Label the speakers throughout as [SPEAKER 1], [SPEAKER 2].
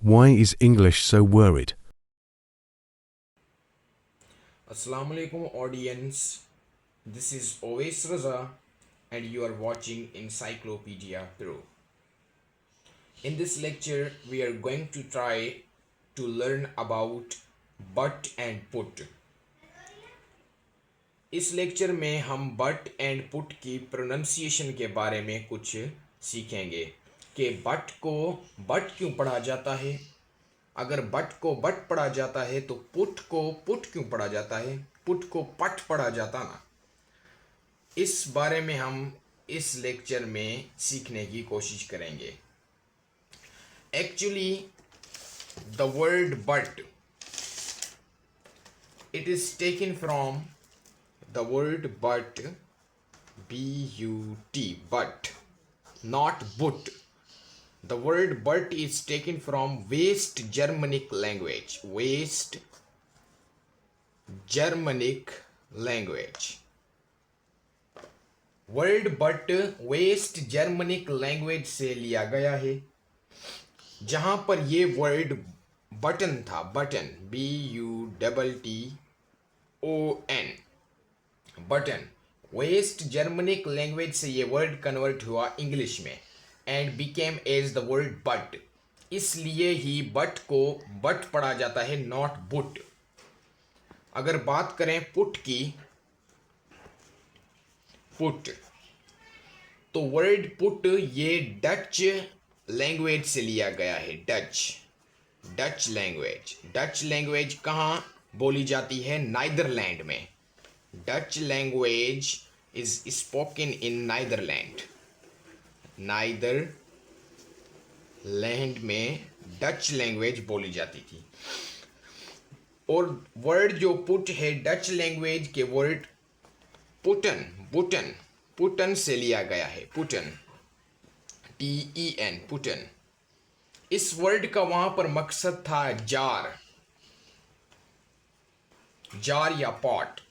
[SPEAKER 1] Why is English so worried?
[SPEAKER 2] Assalamu alaikum audience. This is Owais Raza and you are watching Encyclopedia Pro. In this lecture we are going to try to learn about but and put. इस lecture में हम but and put की pronunciation के बारे में कुछ सीखेंगे कि बट को बट क्यों पढ़ा जाता है, अगर बट को बट पढ़ा जाता है तो पुट को पुट क्यों पढ़ा जाता है, पुट को पट पढ़ा जाता ना। इस बारे में हम इस लेक्चर में सीखने की कोशिश करेंगे। Actually the word but it is taken from the word but, B-U-T, but, not but. The word but is taken from West Germanic language. West Germanic language. Word but West Germanic language से लिया गया है, जहां पर ये word button था, button, B-U-T-T-O-N, button. West Germanic language से ये वर्ड कन्वर्ट हुआ इंग्लिश में and became as the word but. इसलिए ही बट को बट पढ़ा जाता है, नॉट बुट। अगर बात करें पुट की, पुट, तो वर्ड पुट ये डच लैंग्वेज से लिया गया है, डच लैंग्वेज। डच लैंग्वेज कहाँ बोली जाती है? नाइदरलैंड में। Dutch language is spoken in Netherlands. नाइदरलैंड में डच लैंग्वेज बोली जाती थी। और वर्ड जो पुट है डच लैंग्वेज के वर्ड पुटन, बुटन, पुटन से लिया गया है, पुटन, T-E-N, पुटन। इस वर्ड का वहां पर मकसद था जार, जार या पॉट।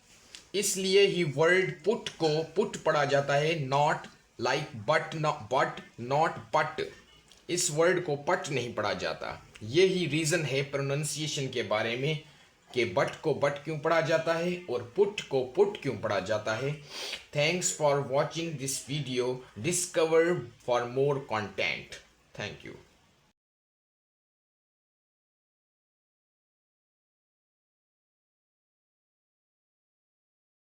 [SPEAKER 2] इसलिए ही वर्ड पुट को पुट पढ़ा जाता है, नॉट लाइक बट, नॉट पट। इस वर्ड को पट नहीं पढ़ा जाता। यही रीज़न है प्रोनाउंसिएशन के बारे में कि बट को बट क्यों पढ़ा जाता है और पुट को पुट क्यों पढ़ा जाता है। Thanks for watching this video, discover for more content. Thank you.